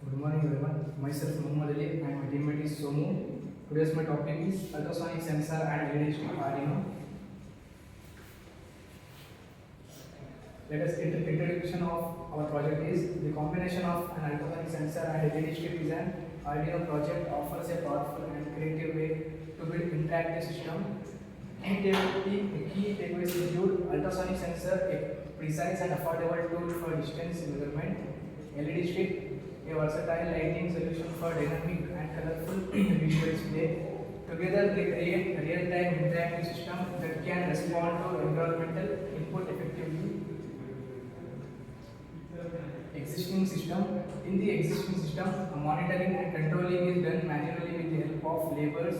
Good morning everyone. Myself Muhammad Ali and my teammate is Somu. Today's my topic is ultrasonic sensor and LED strip ARDUINO. Let us introduction of our project is the combination of an ultrasonic sensor and LED strip is an ARDUINO project offers a powerful and creative way to build interactive system. Key takeaways include ultrasonic sensor, a precise and affordable tool for distance measurement. LED strip, a versatile lighting solution for dynamic and colorful visual display. Together they create a real-time interactive system that can respond to environmental input effectively. Existing system. In the existing system, monitoring and controlling is done manually with the help of labels.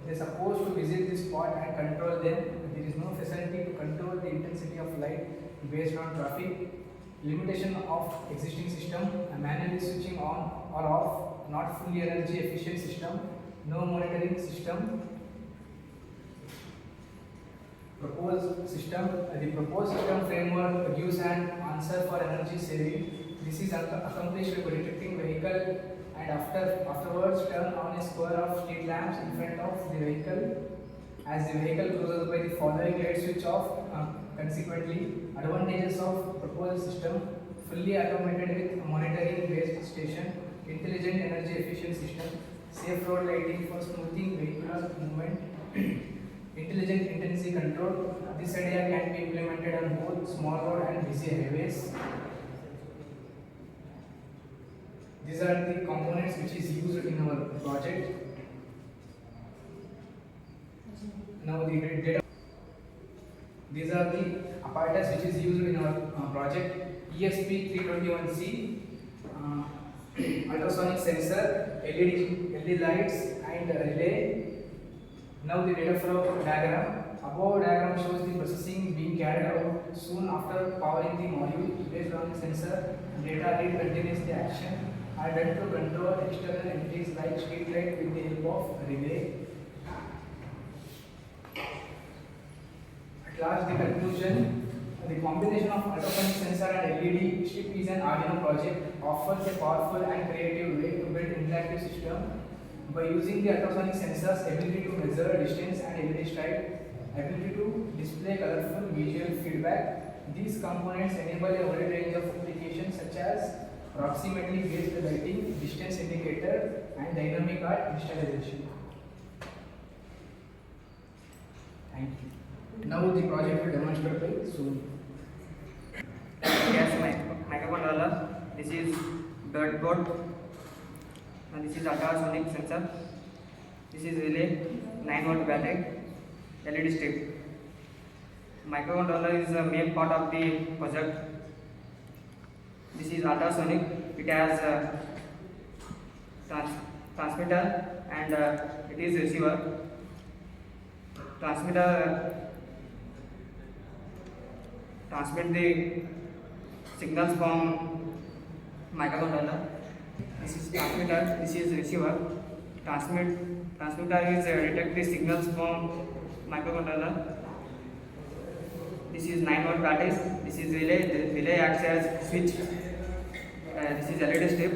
They are supposed to visit the spot and control them. There is no facility to control the intensity of light based on traffic. Limitation of existing system, manually switching on or off, not fully energy efficient system, no monitoring system. Proposed system, the proposed system framework gives an answer for energy saving. This is accomplished by detecting vehicle and afterwards turn on a square of street lamps in front of the vehicle. As the vehicle closes by, the following light switch off. Consequently, advantages of proposed system: fully automated with monitoring based station, intelligent energy efficient system, safe road lighting for smoothing vehicular movement, intelligent intensity control. This idea can be implemented on both small road and busy highways. These are the components which is used in our project. Now the data. These are the apparatus which is used in our project. ESP321C, ultrasonic sensor, LED lights and relay. Now the data flow diagram. Above diagram shows the processing being carried out soon after powering the module. Based on the sensor, data read continuously action are done to control external entities like street light with the help of relay. At last, the conclusion: the combination of ultrasonic sensor and LED strip is an ARDUINO project offers a powerful and creative way to build interactive system. By using the ultrasonic sensors, ability to measure distance and LED stripe, ability to display colorful visual feedback, these components enable a wide range of applications such as proximity based lighting, distance indicator, and dynamic art installation. Thank you. Now the project will demonstrate by Zoom. Gas microcontroller. This is breadboard, and this is ultrasonic sensor. This is relay, 9-volt battery, LED strip. Microcontroller is the main part of the project. This is ultrasonic. It has a transmitter and it is receiver. Transmitter transmit the signals from microcontroller. This is transmitter. This is receiver. Transmitter is detect the signals from microcontroller. This is 9-volt battery. This is relay. The relay acts as switch. This is LED strip.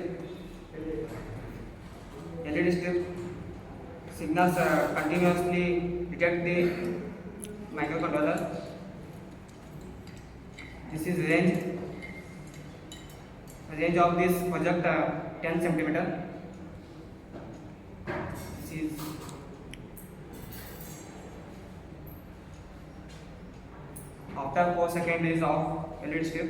LED strip signals continuously detect the microcontroller. This is range. Range of this project 10 cm. This is after 4 seconds is off LED strip.